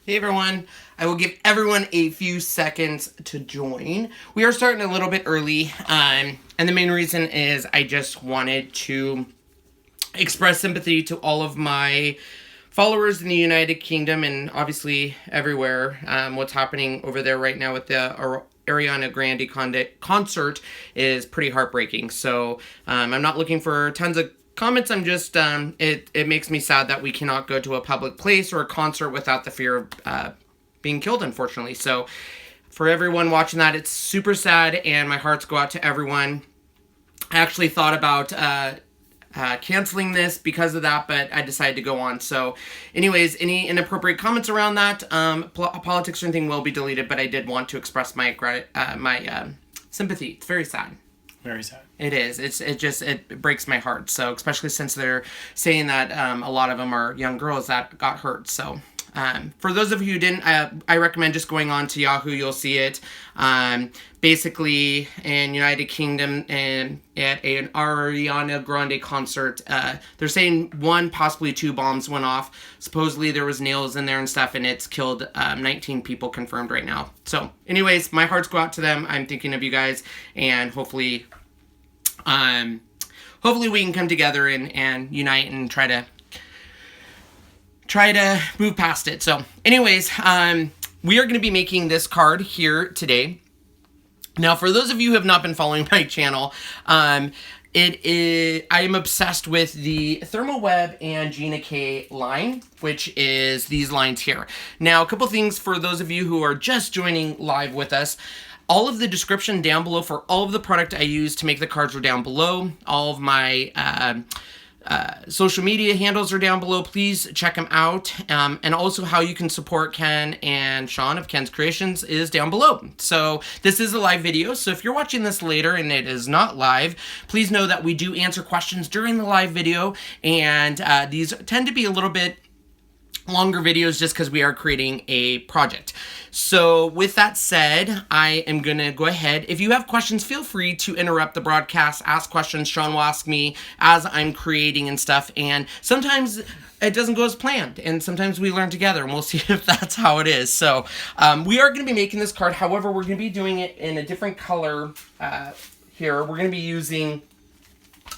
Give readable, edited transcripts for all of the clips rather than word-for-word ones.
Hey everyone, I will give everyone a few seconds to join. We are starting a little bit early, and the main reason is I just wanted to express sympathy to all of my followers in the United Kingdom and obviously everywhere. What's happening over there right now with the Ariana Grande concert is pretty heartbreaking. So I'm not looking for tons of comments. I'm just, it makes me sad that we cannot go to a public place or a concert without the fear of being killed, unfortunately. So for everyone watching that, it's super sad, and my hearts go out to everyone. I actually thought about canceling this because of that, but I decided to go on. So anyways, any inappropriate comments around that, politics or anything will be deleted, but I did want to express my sympathy. It's very sad. Very sad. It is. It breaks my heart. So especially since they're saying that a lot of them are young girls that got hurt. So for those of you who didn't, I recommend just going on to Yahoo. You'll see it. Basically, in United Kingdom and at an Ariana Grande concert, they're saying 1, possibly 2 bombs went off. Supposedly there was nails in there and stuff, and it's killed 19 people confirmed right now. So anyways, my hearts go out to them. I'm thinking of you guys, and hopefully we can come together and unite and try to move past it. So anyways, we are going to be making this card here today. Now, for those of you who have not been following my channel, I am obsessed with the Thermoweb and Gina K line, which is these lines here. Now, a couple things for those of you who are just joining live with us. All of the description down below for all of the product I use to make the cards are down below. All of my social media handles are down below. Please check them out. And also how you can support Ken and Sean of Ken's Creations is down below. So this is a live video. So if you're watching this later and it is not live, please know that we do answer questions during the live video. And these tend to be a little bit longer videos just because we are creating a project. So with that said, I am going to go ahead. If you have questions, feel free to interrupt the broadcast, ask questions. Sean will ask me as I'm creating and stuff. And sometimes it doesn't go as planned, and sometimes we learn together, and we'll see if that's how it is. So we are going to be making this card. However, we're going to be doing it in a different color here. We're going to be using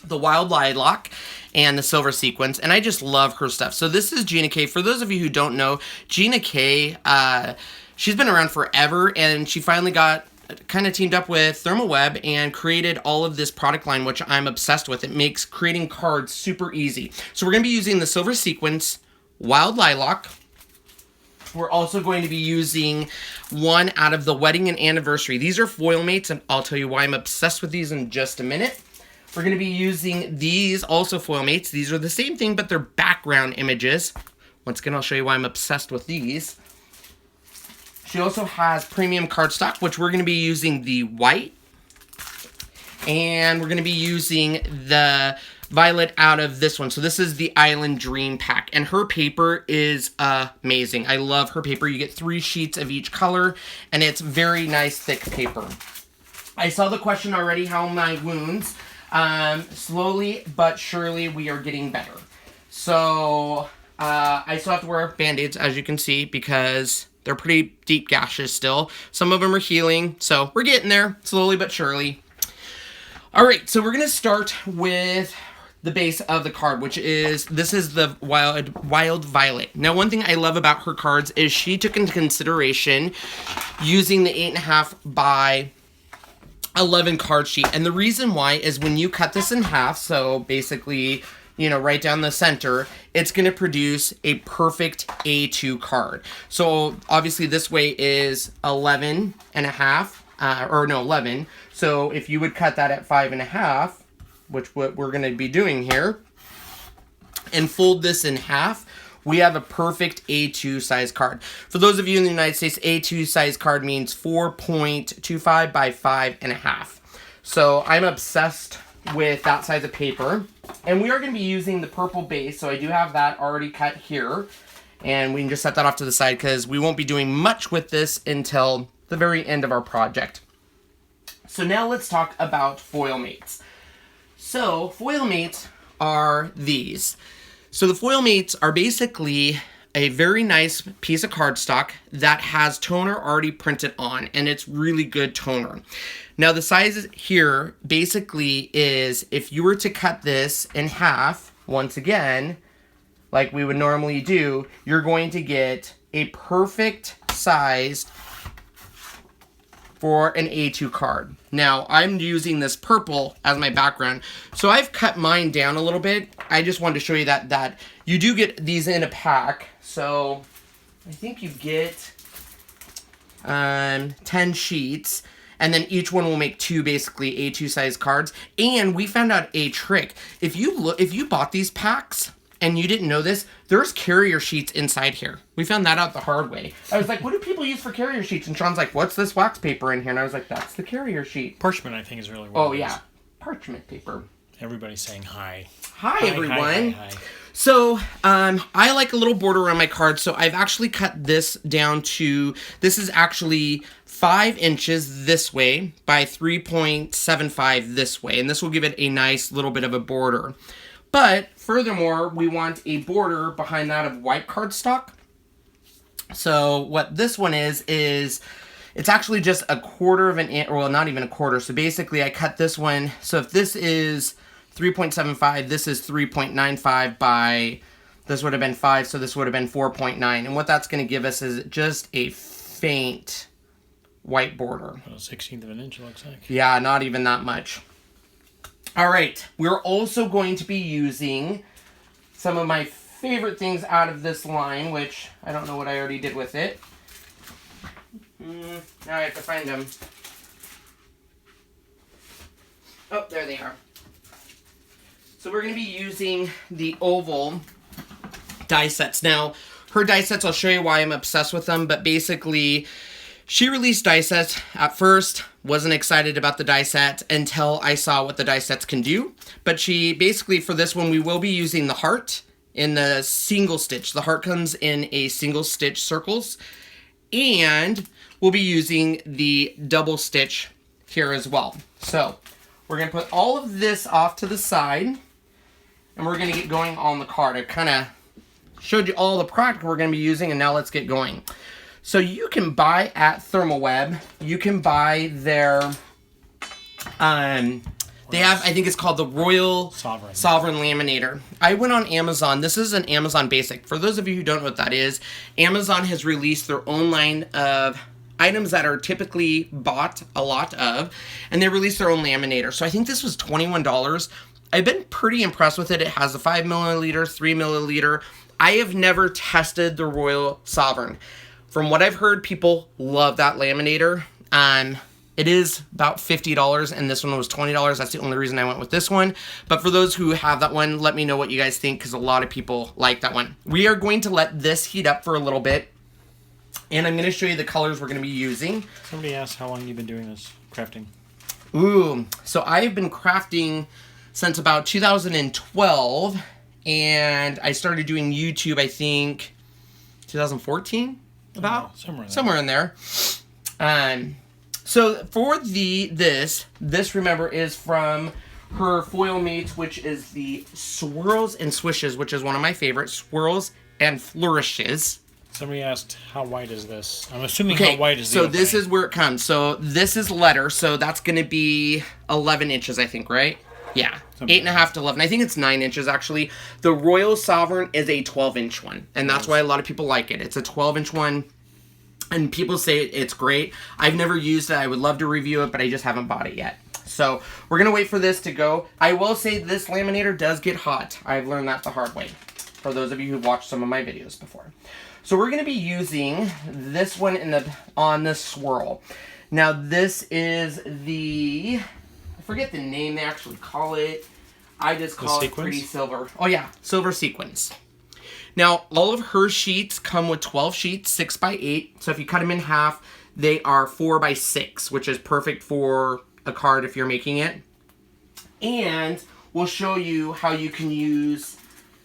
the Wild Lilac and the Silver Sequence, and I just love her stuff. So this is Gina K. For those of you who don't know, Gina K, she's been around forever, and she finally got kind of teamed up with Thermoweb and created all of this product line, which I'm obsessed with. It makes creating cards super easy. So we're going to be using the Silver Sequence, Wild Lilac. We're also going to be using one out of the Wedding and Anniversary. These are foil mates, and I'll tell you why I'm obsessed with these in just a minute. We're going to be using these, also foil mates. These are the same thing, but they're background images. Once again, I'll show you why I'm obsessed with these. She also has premium cardstock, which we're going to be using the white. And we're going to be using the violet out of this one. So this is the Island Dream Pack. And her paper is amazing. I love her paper. You get 3 sheets of each color, and it's very nice, thick paper. I saw the question already, how my wounds. Slowly but surely we are getting better. So I still have to wear band-aids, as you can see, because they're pretty deep gashes still. Some of them are healing, so we're getting there slowly but surely. All right, so we're going to start with the base of the card, which is, this is the Wild Violet. Now, one thing I love about her cards is she took into consideration using the 8.5 by 11 card sheet. And the reason why is when you cut this in half, so basically, you know, right down the center, it's going to produce a perfect A2 card. So obviously this way is 11 and a half, 11. So if you would cut that at 5.5, which what we're going to be doing here, and fold this in half, we have a perfect A2 size card. For those of you in the United States, A2 size card means 4.25 by 5.5. So I'm obsessed with that size of paper. And we are going to be using the purple base, so I do have that already cut here. And we can just set that off to the side because we won't be doing much with this until the very end of our project. So now let's talk about foil mates. So foil mates are these. So the foil mates are basically a very nice piece of cardstock that has toner already printed on, and it's really good toner. Now the size here basically is, if you were to cut this in half, once again, like we would normally do, you're going to get a perfect size for an A2 card. Now, I'm using this purple as my background, so I've cut mine down a little bit. I just wanted to show you that you do get these in a pack. So, I think you get 10 sheets, and then each one will make 2 basically A2 size cards. And we found out a trick. If you bought these packs and you didn't know this, there's carrier sheets inside here. We found that out the hard way. I was like, what do people use for carrier sheets? And Sean's like, what's this wax paper in here? And I was like, that's the carrier sheet. Parchment, I think, is really what Oh, yeah. Parchment paper. Everybody's saying hi. Hi, everyone. Hi. So, I like a little border around my card, so I've actually cut this down to, this is actually 5 inches this way by 3.75 this way, and this will give it a nice little bit of a border. But, furthermore, we want a border behind that of white cardstock. So, what this one is it's actually just a quarter of an inch, well, not even a quarter. So, basically, I cut this one. So, if this is 3.75, this is 3.95 by, this would have been 5, so this would have been 4.9. And what that's going to give us is just a faint white border. Well, 1/16 of an inch, it looks like. Yeah, not even that much. All right, we're also going to be using some of my favorite things out of this line, which I don't know what I already did with it. Now I have to find them. Oh, there they are. So we're going to be using the oval die sets. Now, her die sets, I'll show you why I'm obsessed with them, but basically, she released die sets. At first, wasn't excited about the die set until I saw what the die sets can do. But she, basically, for this one, we will be using the heart in the single stitch. The heart comes in a single stitch circles. And we'll be using the double stitch here as well. So, we're going to put all of this off to the side. And we're going to get going on the card. I kind of showed you all the product we're going to be using, and now let's get going. So you can buy at Thermoweb, you can buy their, they have, I think it's called the Royal Sovereign Laminator. I went on Amazon. This is an Amazon Basic. For those of you who don't know what that is, Amazon has released their own line of items that are typically bought a lot of, and they released their own laminator. So I think this was $21. I've been pretty impressed with it. It has a 5 milliliter, 3 milliliter. I have never tested the Royal Sovereign. From what I've heard, people love that laminator. It is about $50, and this one was $20. That's the only reason I went with this one. But for those who have that one, let me know what you guys think, because a lot of people like that one. We are going to let this heat up for a little bit, and I'm going to show you the colors we're going to be using. Somebody asked how long you've been doing this crafting. Ooh, so I've been crafting since about 2012, and I started doing YouTube, I think, 2014, about? Somewhere in there. So for this remember is from her foil mates, which is the Swirls and Swishes, which is one of my favorites, Swirls and Flourishes. Somebody asked, how white is this? I'm assuming how white is the opening. This is where it comes. So this is letter, so that's going to be 11 inches, I think, right? Yeah, 8.5 to 11. I think it's 9 inches, actually. The Royal Sovereign is a 12-inch one, and that's why a lot of people like it. It's a 12-inch one, and people say it's great. I've never used it. I would love to review it, but I just haven't bought it yet. So we're going to wait for this to go. I will say this laminator does get hot. I've learned that the hard way, for those of you who've watched some of my videos before. So we're going to be using this one on this swirl. Now this is the, I forget the name they actually call it. I just call it Pretty Silver. Oh yeah, Silver Sequins. Now all of her sheets come with 12 sheets, 6 by 8. So if you cut them in half, they are 4 by 6, which is perfect for a card if you're making it. And we'll show you how you can use,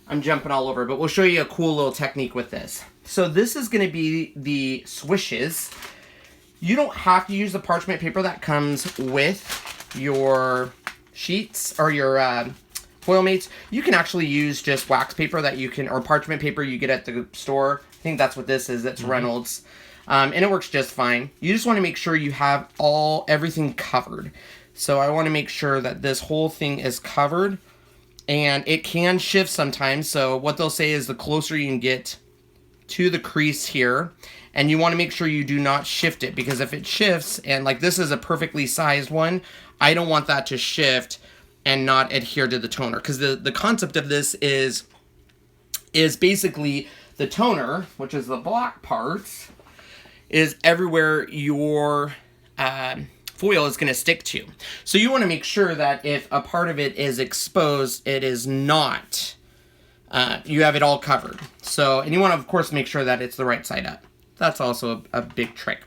I'm jumping all over, but we'll show you a cool little technique with this. So this is going to be the swishes. You don't have to use the parchment paper that comes with your sheets or your foil mates. You can actually use just wax paper that you can, or parchment paper you get at the store. I think that's what this is. It's Reynolds. And it works just fine. You just want to make sure you have everything covered. So I want to make sure that this whole thing is covered. And it can shift sometimes. So what they'll say is the closer you can get to the crease here, and you want to make sure you do not shift it, because if it shifts, and like this is a perfectly sized one, I don't want that to shift and not adhere to the toner, because the concept of this is basically the toner, which is the black parts, is everywhere your foil is going to stick to. So you want to make sure that if a part of it is exposed, it is not, you have it all covered. So, and you want to, of course, make sure that it's the right side up. That's also a big trick.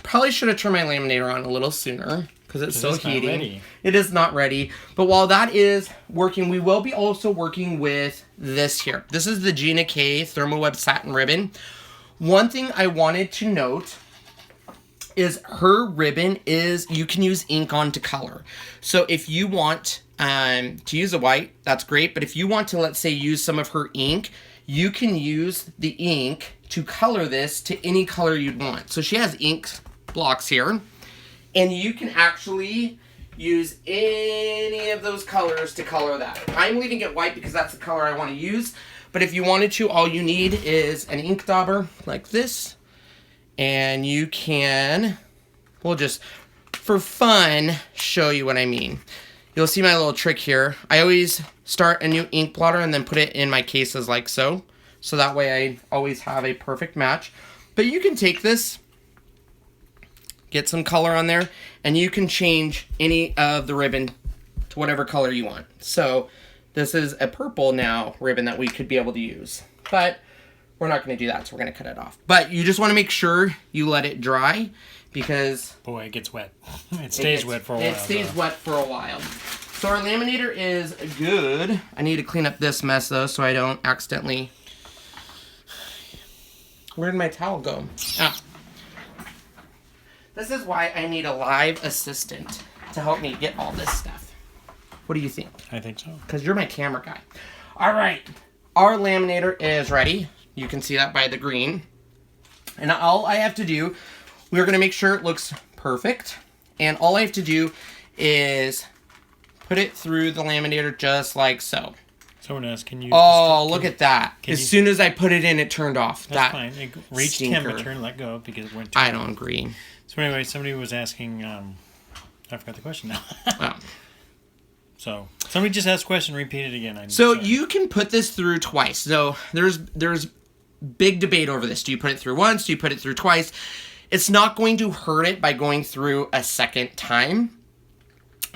Probably should have turned my laminator on a little sooner because it's so heating. It is not ready. But while that is working, we will be also working with this here. This is the Gina K Thermoweb satin ribbon. One thing I wanted to note is her ribbon is, you can use ink on to color. So if you want to use a white, that's great. But if you want to, let's say, use some of her ink, you can use the ink to color this to any color you'd want. So she has ink blocks here, and you can actually use any of those colors to color that. I'm leaving it white because that's the color I want to use. But if you wanted to, all you need is an ink dauber like this. And you can, we'll just, for fun, show you what I mean. You'll see my little trick here. I always start a new ink blotter and then put it in my cases like so. So that way I always have a perfect match. But you can take this, get some color on there, and you can change any of the ribbon to whatever color you want. So this is a purple now ribbon that we could be able to use. But we're not going to do that, so we're going to cut it off. But you just want to make sure you let it dry, because... boy, it gets wet. It stays wet for a while. It stays wet for a while. So our laminator is good. I need to clean up this mess, though, so I don't accidentally... Where did my towel go? Ah. This is why I need a live assistant to help me get all this stuff. What do you think? I think so. Because you're my camera guy. All right. Our laminator is ready. You can see that by the green. And all I have to do, we're going to make sure it looks perfect. And all I have to do is put it through the laminator just like so. Someone else, can you... Oh, look at that. As soon as I put it in, it turned off. That's fine. It reached temperature and let go because it went too I don't agree. So anyway, somebody was asking... I forgot the question now. Wow. So, somebody just asked a question, repeat it again. So you can put this through twice. So there's big debate over this. Do you put it through once? Do you put it through twice? It's not going to hurt it by going through a second time.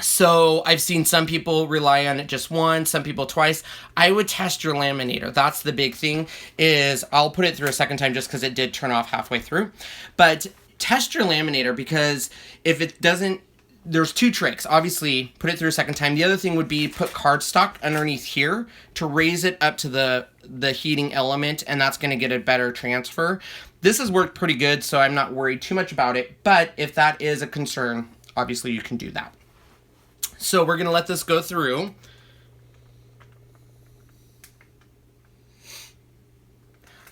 So I've seen some people rely on it just once, some people twice. I would test your laminator. That's the big thing, is I'll put it through a second time just because it did turn off halfway through. But test your laminator, because if it doesn't, there's two tricks. Obviously, put it through a second time. The other thing would be put cardstock underneath here to raise it up to the heating element, and that's going to get a better transfer. This has worked pretty good, so I'm not worried too much about it. But if that is a concern, obviously you can do that. So we're going to let this go through.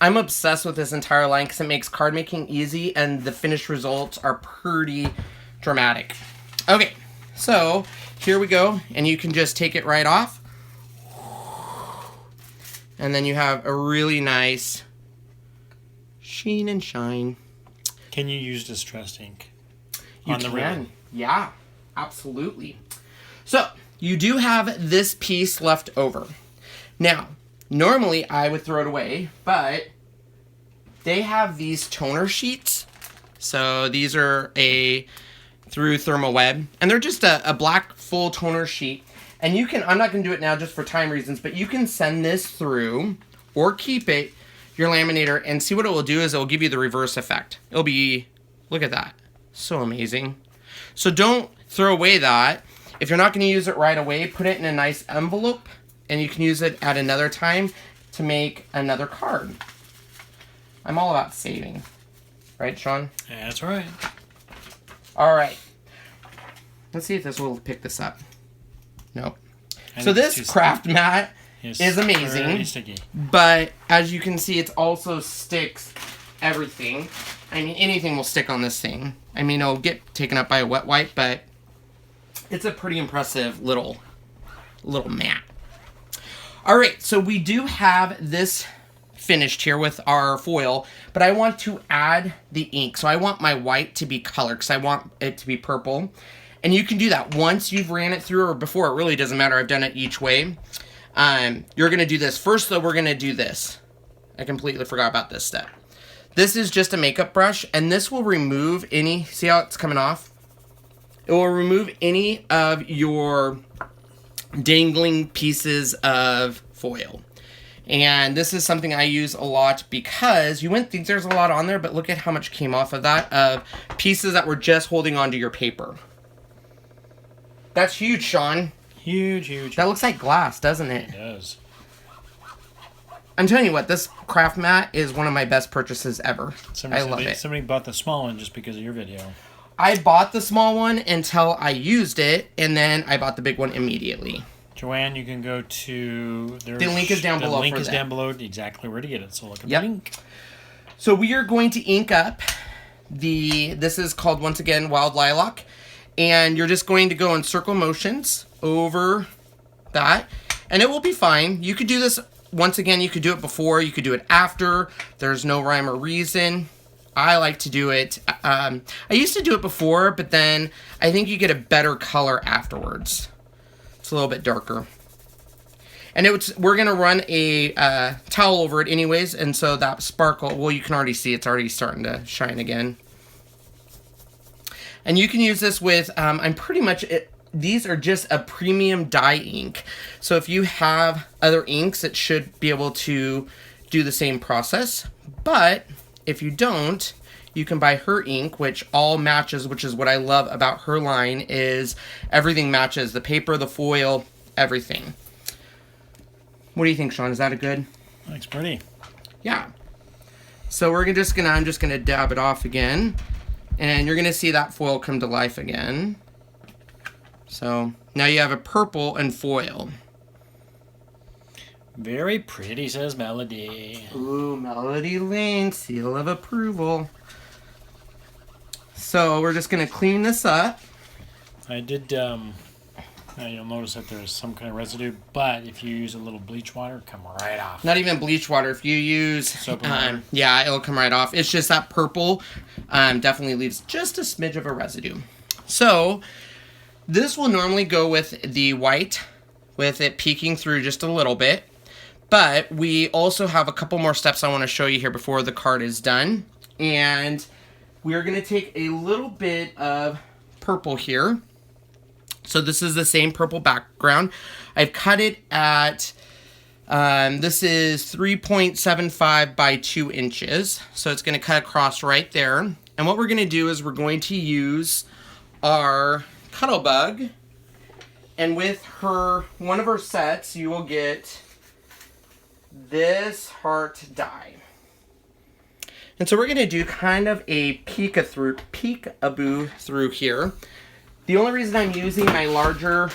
I'm obsessed with this entire line because it makes card making easy, and the finished results are pretty dramatic. Okay, so here we go, and you can just take it right off. And then you have a really nice sheen and shine. Can you use distressed ink on the ribbon? Yeah, absolutely. So, you do have this piece left over. Now, normally I would throw it away, but they have these toner sheets. So, these are through Thermoweb, and they're just a black full toner sheet. And you can, I'm not going to do it now just for time reasons, but you can send this through or keep it, your laminator, and see what it will do is it will give you the reverse effect. It'll be, look at that, so amazing. So don't throw away that. If you're not going to use it right away, put it in a nice envelope, and you can use it at another time to make another card. I'm all about saving. Right, Sean? Yeah, that's right. All right. Let's see if this will pick this up. Nope. So this craft mat is amazing. Very sticky. But as you can see, it also sticks everything. I mean, anything will stick on this thing. I mean, it'll get taken up by a wet wipe, but it's a pretty impressive little mat. All right, so we do have this finished here with our foil, but I want to add the ink. So I want my white to be colored because I want it to be purple. And you can do that once you've ran it through, or before, it really doesn't matter. I've done it each way. You're going to do this. First, though, we're going to do this. I completely forgot about this step. This is just a makeup brush, and this will remove any, see how it's coming off? It will remove any of your dangling pieces of foil. And this is something I use a lot because you wouldn't think there's a lot on there, but look at how much came off of that, of pieces that were just holding onto your paper. That's huge, Sean. Huge, huge. That looks like glass, doesn't it? It does. I'm telling you what, this craft mat is one of my best purchases ever. I love it. Somebody bought the small one just because of your video. I bought the small one until I used it, and then I bought the big one immediately. Joanne, you can go to... The link is down below. The link is down below exactly where to get it, so look at the link. So we are going to ink up this is called, once again, Wild Lilac. And you're just going to go in circle motions over that, and it will be fine. You could do this, once again, you could do it before, you could do it after. There's no rhyme or reason. I like to do it, I used to do it before, but then I think you get a better color afterwards. It's a little bit darker. And we're going to run a towel over it anyways, and so that sparkle, well, you can already see it's already starting to shine again. And you can use this with, I'm pretty much, these are just a premium dye ink. So if you have other inks, it should be able to do the same process. But if you don't, you can buy her ink, which all matches, which is what I love about her line, is everything matches. The paper, the foil, everything. What do you think, Sean? Is that a good? Looks pretty. Yeah. So I'm just gonna dab it off again. And you're going to see that foil come to life again. So now you have a purple and foil. Very pretty, says Melody. Ooh, Melody Lane, seal of approval. So we're just going to clean this up. I did, you'll notice that there's some kind of residue, but if you use a little bleach water, it'll come right off. Not even bleach water. If you use soap and water. Yeah, it'll come right off. It's just that purple definitely leaves just a smidge of a residue. So this will normally go with the white, with it peeking through just a little bit. But we also have a couple more steps I want to show you here before the card is done. And we're going to take a little bit of purple here. So this is the same purple background. I've cut it at, this is 3.75 by 2 inches. So it's going to cut across right there. And what we're going to do is we're going to use our Cuttlebug. And with one of her sets, you will get this heart die. And so we're going to do kind of a peek-a-boo through here. The only reason I'm using my larger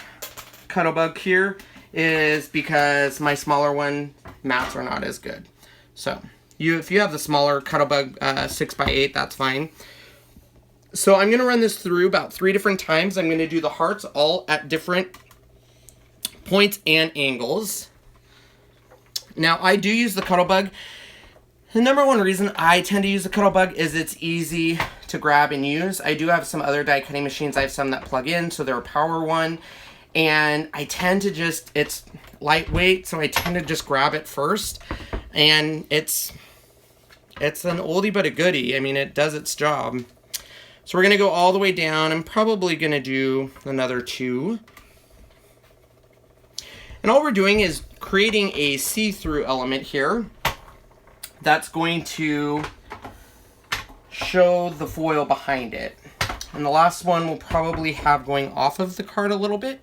Cuttlebug here is because my smaller one mats are not as good. So if you have the smaller Cuttlebug 6x8, that's fine. So I'm going to run this through about 3 different times. I'm going to do the hearts all at different points and angles. Now I do use the Cuttlebug. The number one reason I tend to use the Cuttlebug is it's easy to grab and use. I do have some other die cutting machines. I have some that plug in, so they're a power one. And I tend to it's lightweight, so I tend to just grab it first. And it's an oldie but a goodie. I mean, it does its job. So we're going to go all the way down. I'm probably going to do another 2. And all we're doing is creating a see-through element here. That's going to show the foil behind it. And the last one we'll probably have going off of the card a little bit.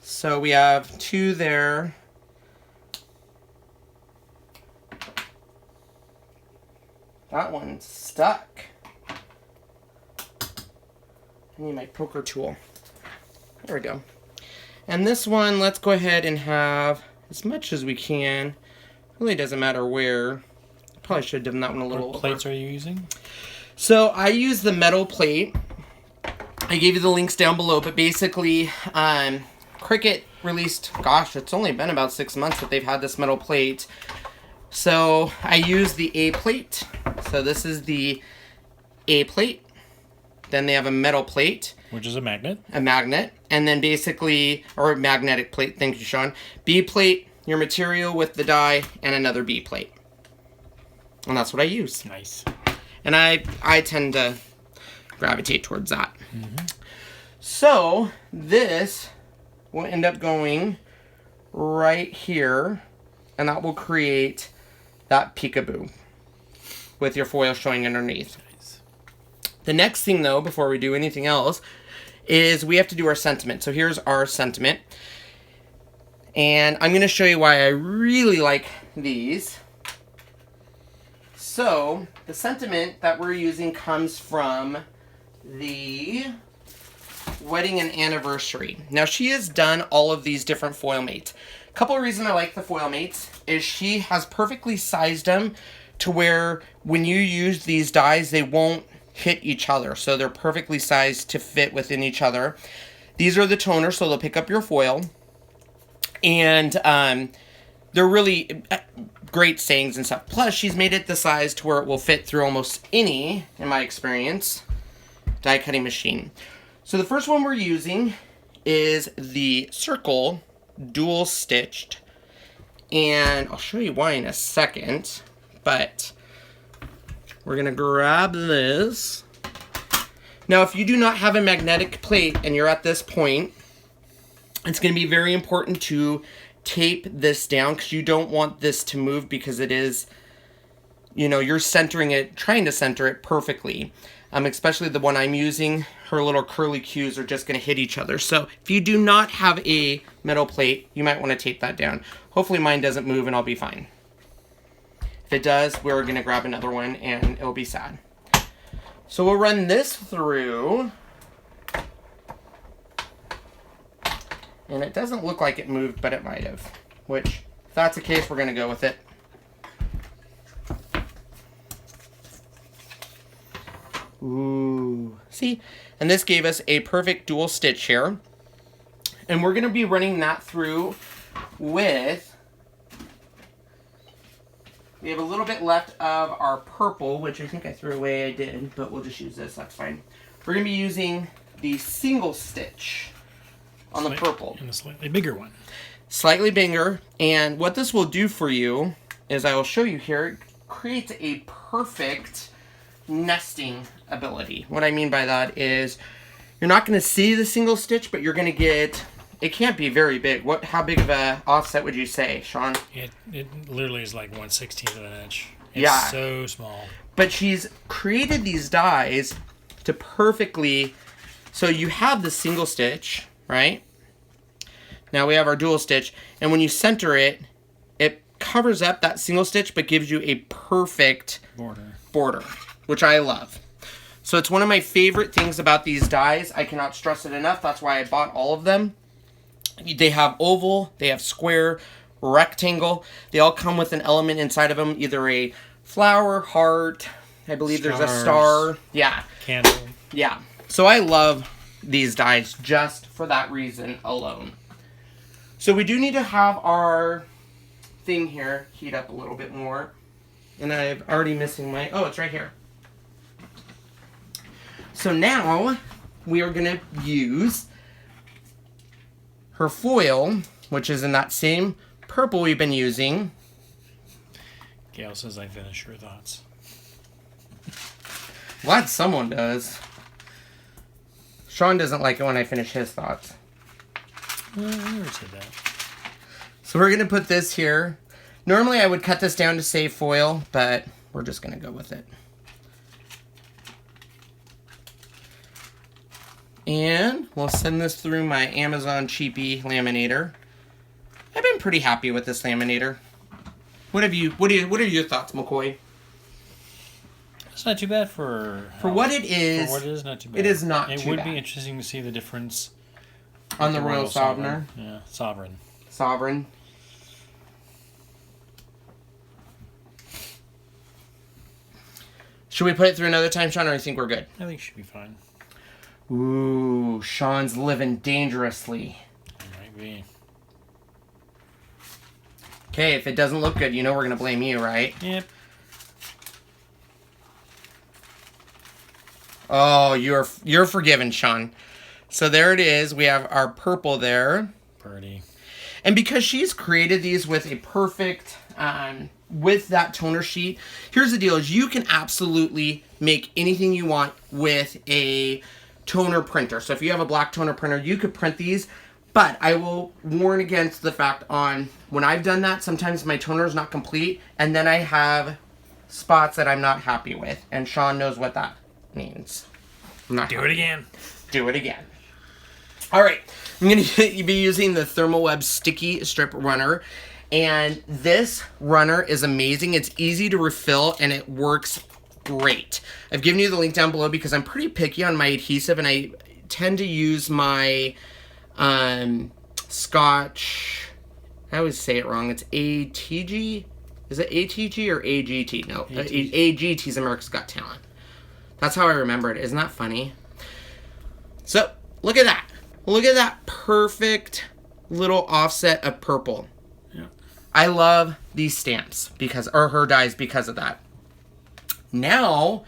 So we have 2 there. That one's stuck. I need my poker tool. There we go. And this one, let's go ahead and have as much as we can. Really doesn't matter where. Probably should have done that one a little. What plates are you using? So I use the metal plate. I gave you the links down below, but basically, Cricut released, gosh, it's only been about 6 months that they've had this metal plate. So I use the A plate. So this is the A plate. Then they have a metal plate. Which is a magnet. A magnet. And then basically, or a magnetic plate, thank you, Sean. B plate, your material with the die, and another B plate. And that's what I use. Nice. And I tend to gravitate towards that. Mm-hmm. So this will end up going right here, and that will create that peekaboo with your foil showing underneath. Nice. The next thing, though, before we do anything else, is we have to do our sentiment. So here's our sentiment. And I'm going to show you why I really like these. So, the sentiment that we're using comes from the wedding and anniversary. Now, she has done all of these different foil mates. A couple of reasons I like the foil mates is she has perfectly sized them to where when you use these dies, they won't hit each other. So, they're perfectly sized to fit within each other. These are the toners, so they'll pick up your foil. And they're really great sayings and stuff. Plus, she's made it the size to where it will fit through almost any, in my experience, die cutting machine. So the first one we're using is the circle dual stitched. And I'll show you why in a second. But we're going to grab this. Now, if you do not have a magnetic plate and you're at this point, it's going to be very important to tape this down because you don't want this to move because it is, you know, you're centering it, trying to center it perfectly. Especially the one I'm using, her little curly cues are just going to hit each other. So if you do not have a metal plate, you might want to tape that down. Hopefully mine doesn't move and I'll be fine. If it does, we're going to grab another one and it'll be sad. So we'll run this through. And it doesn't look like it moved, but it might have. Which, if that's the case, we're going to go with it. Ooh. See? And this gave us a perfect dual stitch here. And we're going to be running that through with... We have a little bit left of our purple, which I think I threw away. I did, but we'll just use this. That's fine. We're going to be using the single stitch on the purple. And a slightly bigger one. Slightly bigger. And what this will do for you is I will show you here. It creates a perfect nesting ability. What I mean by that is you're not going to see the single stitch, but you're going to get... It can't be very big. How big of a offset would you say, Sean? It literally is like 1/16 of an inch. It's yeah. So small. But she's created these dies to perfectly... So you have the single stitch, right? Now we have our dual stitch, and when you center it, it covers up that single stitch, but gives you a perfect border, which I love. So it's one of my favorite things about these dies. I cannot stress it enough. That's why I bought all of them. They have oval, they have square, rectangle. They all come with an element inside of them, either a flower, heart, I believe Stars, there's a star. Yeah. Candle. Yeah. So I love these dies just for that reason alone. So we do need to have our thing here heat up a little bit more. And I'm already missing my... Oh, it's right here. So now we are going to use her foil, which is in that same purple we've been using. Gail says I finish your thoughts. Glad someone does. Sean doesn't like it when I finish his thoughts. I never said that. So we're going to put this here. Normally I would cut this down to save foil, but we're just going to go with it. And we'll send this through my Amazon cheapy laminator. I've been pretty happy with this laminator. What are your thoughts, McCoy? It's not too bad for what it is. For what it is, not too bad. It is not too bad. It would be interesting to see the difference On the Royal Sovereign. Yeah, Sovereign. Sovereign. Should we put it through another time, Sean, or do you think we're good? I think it should be fine. Ooh, Sean's living dangerously. It might be. Okay, if it doesn't look good, you know we're going to blame you, right? Yep. Oh, you're forgiven, Sean. So there it is. We have our purple there. Pretty. And because she's created these with a perfect, with that toner sheet, here's the deal, is you can absolutely make anything you want with a toner printer. So if you have a black toner printer, you could print these. But I will warn against the fact on when I've done that, sometimes my toner is not complete. And then I have spots that I'm not happy with. And Sean knows what that means. Do it again. Do it again. All right, I'm going to be using the Thermoweb Sticky Strip Runner, and this runner is amazing. It's easy to refill, and it works great. I've given you the link down below because I'm pretty picky on my adhesive, and I tend to use my Scotch, I always say it wrong, it's ATG? Is it ATG or AGT? No, AGT is America's Got Talent. That's how I remember it. Isn't that funny? So, look at that. Look at that perfect little offset of purple. Yeah. I love these stamps because, or her dies because of that. Now,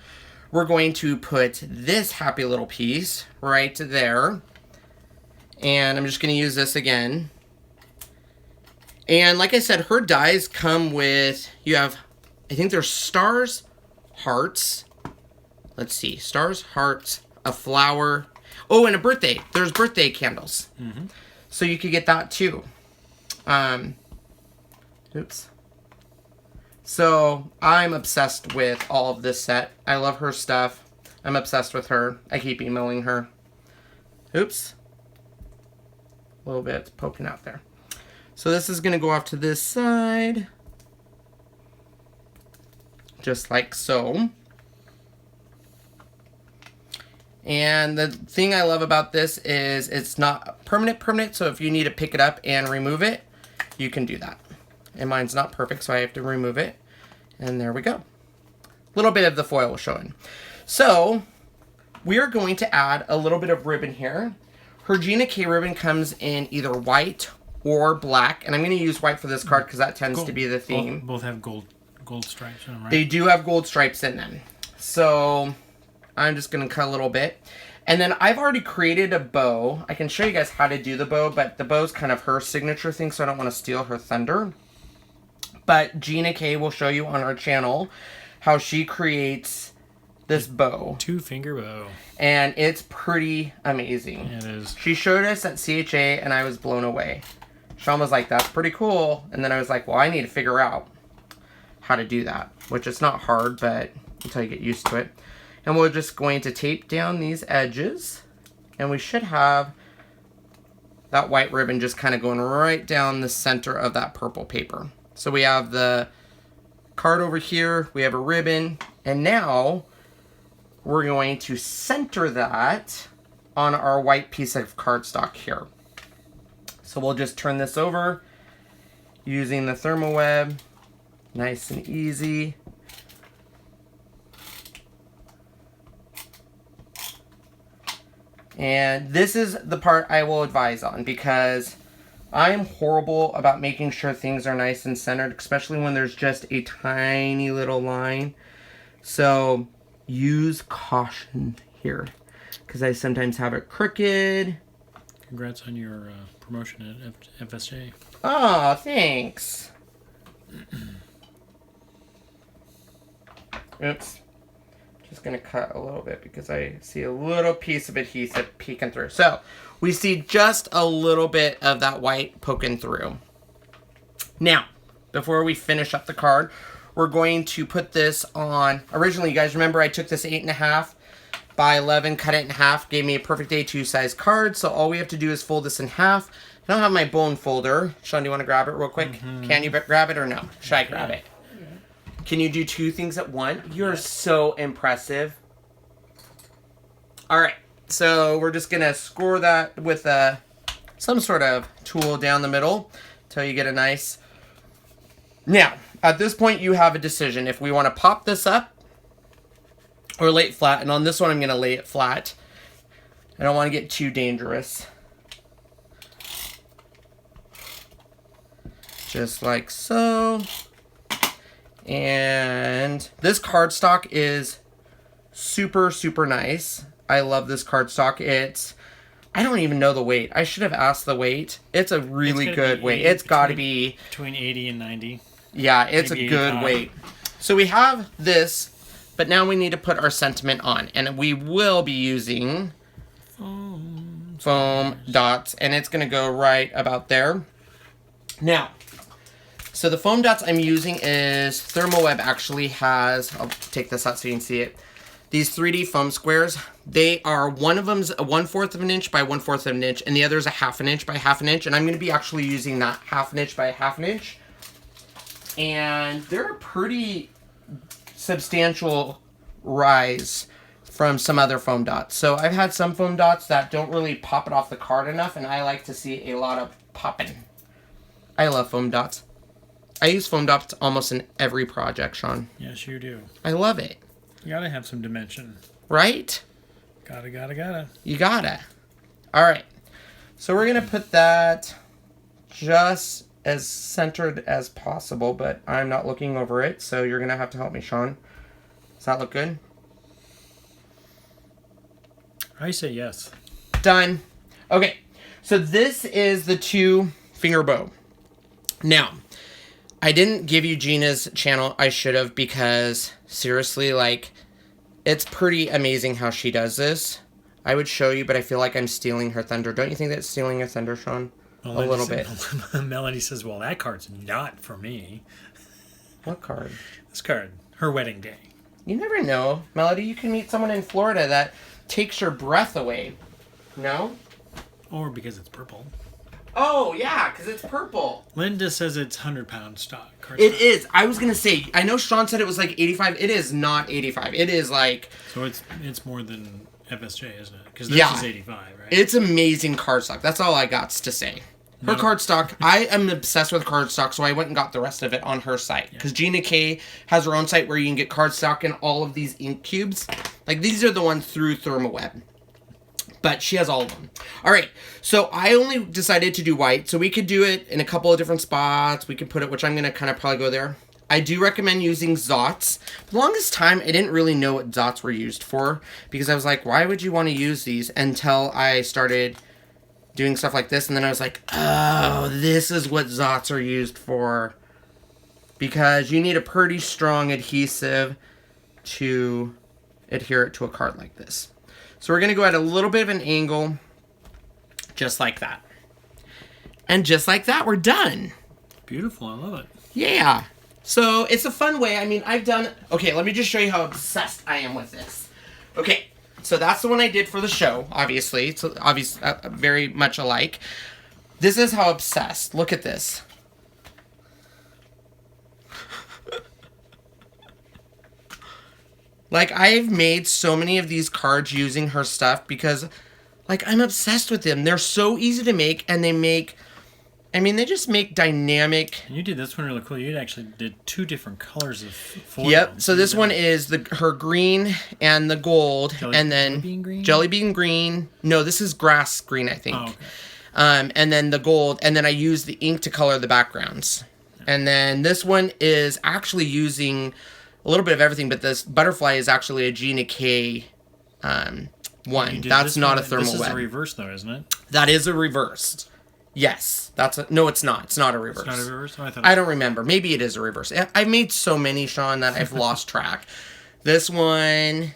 we're going to put this happy little piece right there. And I'm just going to use this again. And like I said, her dies come with, you have, I think there's stars, hearts. Let's see, stars, hearts, a flower. Oh, and a birthday. There's birthday candles. Mm-hmm. So you could get that too. Oops. So I'm obsessed with all of this set. I love her stuff. I'm obsessed with her. I keep emailing her. Oops. A little bit poking out there. So this is going to go off to this side. Just like so. And the thing I love about this is it's not permanent, so if you need to pick it up and remove it, you can do that. And mine's not perfect, so I have to remove it. And there we go. A little bit of the foil showing. So, we are going to add a little bit of ribbon here. Her Gina K ribbon comes in either white or black, and I'm going to use white for this card because that tends to be the theme. Both have gold stripes in them, right? They do have gold stripes in them. So I'm just going to cut a little bit. And then I've already created a bow. I can show you guys how to do the bow, but the bow's kind of her signature thing, so I don't want to steal her thunder. But Gina K will show you on our channel how she creates this bow. 2-finger bow. And it's pretty amazing. It is. She showed us at CHA, and I was blown away. Sean was like, that's pretty cool. And then I was like, well, I need to figure out how to do that. Which is not hard, but until you get used to it. And we're just going to tape down these edges. And we should have that white ribbon just kind of going right down the center of that purple paper. So we have the card over here. We have a ribbon. And now we're going to center that on our white piece of cardstock here. So we'll just turn this over using the Thermoweb. Nice and easy. And this is the part I will advise on because I am horrible about making sure things are nice and centered, especially when there's just a tiny little line. So use caution here because I sometimes have it crooked. Congrats on your promotion at FSJ. Oh, thanks. Oops. Just going to cut a little bit because I see a little piece of adhesive peeking through. So we see just a little bit of that white poking through. Now, before we finish up the card, we're going to put this on. Originally, you guys remember I took this 8.5 by 11, cut it in half, gave me a perfect A2 size card. So all we have to do is fold this in half. I don't have my bone folder. Sean, do you want to grab it real quick? Mm-hmm. Can you grab it or no? Should I grab it? Can you do two things at once? You're so impressive. All right, so we're just gonna score that with a some sort of tool down the middle till you get a nice... Now, at this point, you have a decision. If we want to pop this up or lay it flat, and on this one, I'm going to lay it flat. I don't want to get too dangerous. Just like so. And this cardstock is super, super nice. I love this cardstock. I don't even know the weight. I should have asked the weight. It's a really good weight. It's got to be... Between 80 and 90. Yeah, it's a good 85. weight. So we have this, but now we need to put our sentiment on. And we will be using foam dots. And it's going to go right about there. Now... So the foam dots I'm using is Thermoweb actually has, I'll take this out so you can see it, these 3D foam squares. They are, one of them's a 1/4 of an inch by 1/4 of an inch, and the other is a 1/2 inch by 1/2 inch, and I'm going to be actually using that 1/2 inch by 1/2 inch. And they're a pretty substantial rise from some other foam dots. So I've had some foam dots that don't really pop it off the card enough, and I like to see a lot of popping. I love foam dots. I use foam dots almost in every project, Sean. Yes, you do. I love it. You gotta have some dimension. Right? Gotta. You gotta. All right. So we're going to put that just as centered as possible, but I'm not looking over it, so you're going to have to help me, Sean. Does that look good? I say yes. Done. Okay. So this is the 2-finger bow. Now... I didn't give you Gina's channel. I should have, because seriously, like, it's pretty amazing how she does this. I would show you, but I feel like I'm stealing her thunder. Don't you think that's stealing her thunder, Sean? A little bit. Melody says, well, that card's not for me. What card? This card. Her wedding day. You never know. Melody, you can meet someone in Florida that takes your breath away. No? Or because it's purple. Oh, yeah, because it's purple. Linda says it's 100-pound stock. It is. I was going to say, I know Sean said it was like 85. It is not 85. It is like... So it's more than FSJ, isn't it? Because this is 85, right? It's amazing cardstock. That's all I got to say. Her cardstock, I am obsessed with cardstock, so I went and got the rest of it on her site. Because Gina K has her own site where you can get cardstock and all of these ink cubes. Like, these are the ones through Thermoweb. But she has all of them. All right, so I only decided to do white. So we could do it in a couple of different spots. We could put it, which I'm going to kind of probably go there. I do recommend using Zots. The longest time, I didn't really know what Zots were used for. Because I was like, why would you want to use these? Until I started doing stuff like this. And then I was like, oh, this is what Zots are used for. Because you need a pretty strong adhesive to adhere it to a card like this. So we're going to go at a little bit of an angle, just like that. And just like that, we're done. Beautiful. I love it. Yeah. So it's a fun way. I mean, I've done... Okay, let me just show you how obsessed I am with this. Okay, so that's the one I did for the show, obviously. It's very much alike. This is how obsessed. Look at this. Like, I've made so many of these cards using her stuff because, like, I'm obsessed with them. They're so easy to make, and they make... I mean, they just make dynamic... You did this one really cool. You actually did 2 different colors of foil. Yep. So this one is her green and the gold, and then... Jelly bean green? Jelly bean green. No, this is grass green, I think. Oh, okay. And then the gold, and then I use the ink to color the backgrounds. And then this one is actually using... a little bit of everything, but this butterfly is actually a Gina K one. That's not a Thermoweb. This is a reverse, though, isn't it? That is a reverse. Yes. No, it's not. It's not a reverse. It's not a reverse? Oh, I don't remember. Maybe it is a reverse. I've made so many, Sean, that I've lost track. This one...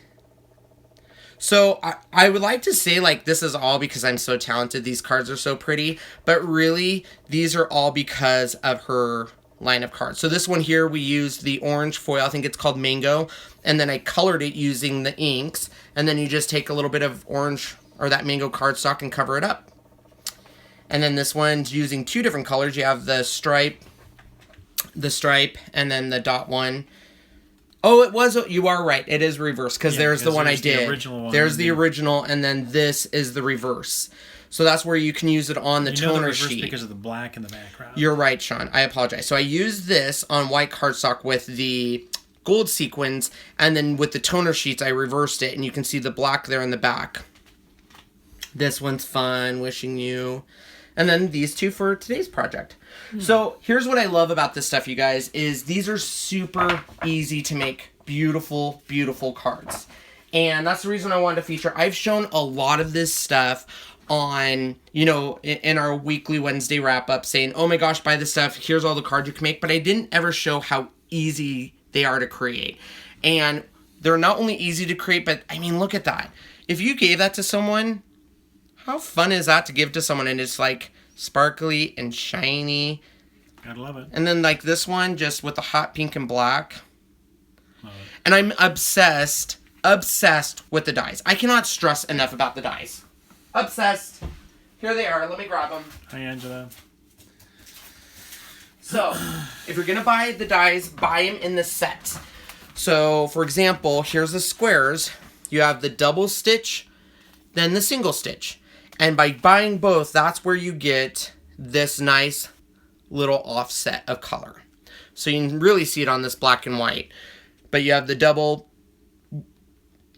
So, I would like to say, like, this is all because I'm so talented. These cards are so pretty. But really, these are all because of her... line of cards. So this one here, we used the orange foil. I think it's called Mango. And then I colored it using the inks. And then you just take a little bit of orange or that mango cardstock and cover it up. And then this one's using 2 different colors. You have the stripe, and then the dot one. Oh, you are right. It is reverse because there's the one I did. The original one. There's the original, and then this is the reverse. So that's where you can use it on the toner reverse sheet. Because of the black in the background. You're right, Sean. I apologize. So I used this on white cardstock with the gold sequins, and then with the toner sheets, I reversed it, and you can see the black there in the back. This one's fun, wishing you. And then these two for today's project. So here's what I love about this stuff, you guys, is these are super easy to make beautiful, beautiful cards. And that's the reason I wanted to feature. I've shown a lot of this stuff on, you know, in our weekly Wednesday wrap-up saying, oh my gosh, buy this stuff, here's all the cards you can make, but I didn't ever show how easy they are to create. And they're not only easy to create, but I mean, look at that. If you gave that to someone, how fun is that to give to someone? And it's like sparkly and shiny. Gotta love it. And then like this one, just with the hot pink and black. Love it. And I'm obsessed with the dies. I cannot stress enough about the dies. Obsessed. Here they are. Let me grab them. Hi, Angela. So, if you're going to buy the dies, buy them in the set. So, for example, here's the squares. You have the double stitch, then the single stitch. And by buying both, that's where you get this nice little offset of color. So you can really see it on this black and white. But you have the double,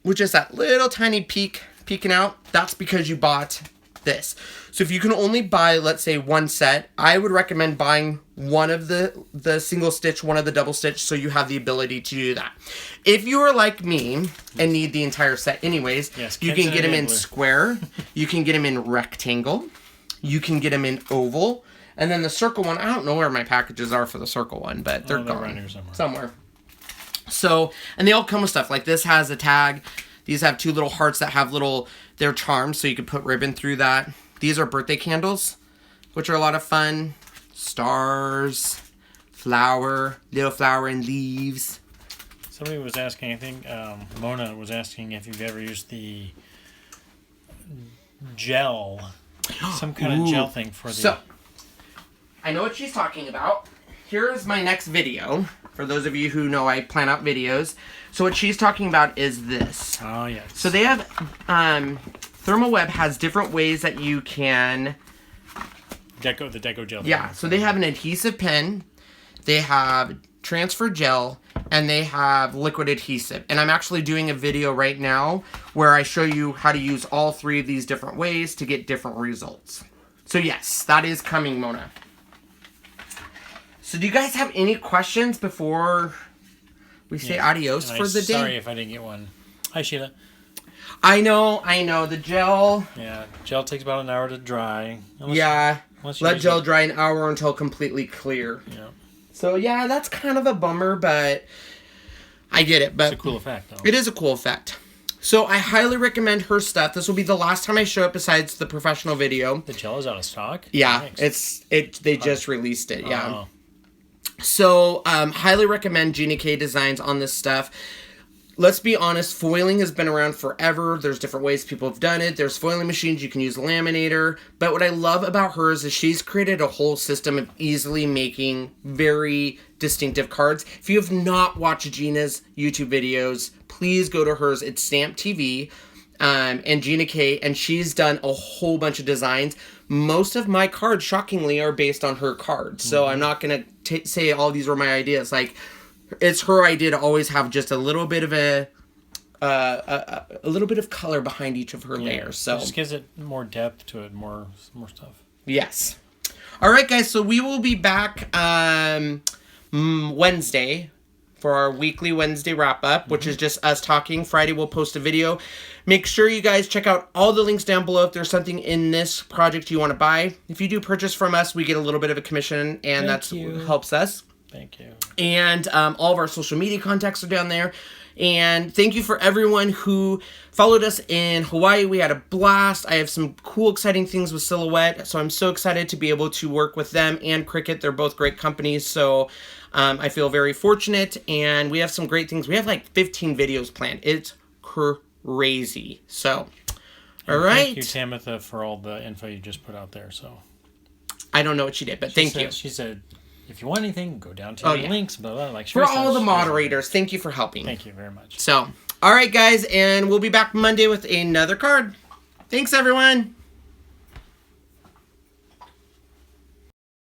which is that little tiny peeking out. That's because you bought this. So if you can only buy, let's say, one set, I would recommend buying one of the single stitch, one of the double stitch, so you have the ability to do that. If you are like me and need the entire set anyways, yes, you can get them in square, you can get them in rectangle, you can get them in oval, and then the circle one, I don't know where my packages are for the circle one, but they're gone around here somewhere. So, and they all come with stuff. Like this has a tag. These have two little hearts that have they're charms, so you can put ribbon through that. These are birthday candles, which are a lot of fun. Stars, little flower and leaves. Somebody was asking, I think Mona was asking if you've ever used the gel, some kind of gel thing for the... So, I know what she's talking about. Here's my next video. For those of you who know I plan out videos. So what she's talking about is this. Oh, yes. So they have, Thermoweb has different ways that you can... the deco gel. Yeah, so they have an adhesive pen, they have transfer gel, and they have liquid adhesive. And I'm actually doing a video right now where I show you how to use all three of these different ways to get different results. So yes, that is coming, Mona. So do you guys have any questions before we say adios for the day? Sorry if I didn't get one. Hi, Sheila. I know, the gel. Yeah, gel takes about an hour to dry. Let gel dry an hour until completely clear. Yeah. So yeah, that's kind of a bummer, but I get it. But it's a cool effect, though. It is a cool effect. So I highly recommend her stuff. This will be the last time I show it besides the professional video. The gel is out of stock? Yeah, Thanks. they just released it, yeah. Oh. So, highly recommend Gina K Designs on this stuff. Let's be honest, foiling has been around forever. There's different ways people have done it. There's foiling machines, you can use Laminator. But what I love about hers is she's created a whole system of easily making very distinctive cards. If you have not watched Gina's YouTube videos, please go to hers. It's Stamp TV. And Gina K, and she's done a whole bunch of designs. Most of my cards, shockingly, are based on her cards. So I'm not going to say all these were my ideas. Like, it's her idea to always have just a little bit of a little bit of color behind each of her layers. So it just gives it more depth to it, more stuff. Yes. All right, guys. So we will be back Wednesday for our weekly Wednesday wrap-up, which is just us talking. Friday, we'll post a video. Make sure you guys check out all the links down below if there's something in this project you want to buy. If you do purchase from us, we get a little bit of a commission, and that helps us. Thank you. And all of our social media contacts are down there. And thank you for everyone who followed us in Hawaii. We had a blast. I have some cool, exciting things with Silhouette, so I'm so excited to be able to work with them and Cricut. They're both great companies, so I feel very fortunate. And we have some great things. We have like 15 videos planned. It's crazy. So, all right. Thank you, Tamitha, for all the info you just put out there. So I don't know what she did, but thank you. She said, if you want anything, go down to the links. Blah, blah, like for all the moderators, thank you for helping. Thank you very much. So, all right, guys, and we'll be back Monday with another card. Thanks, everyone.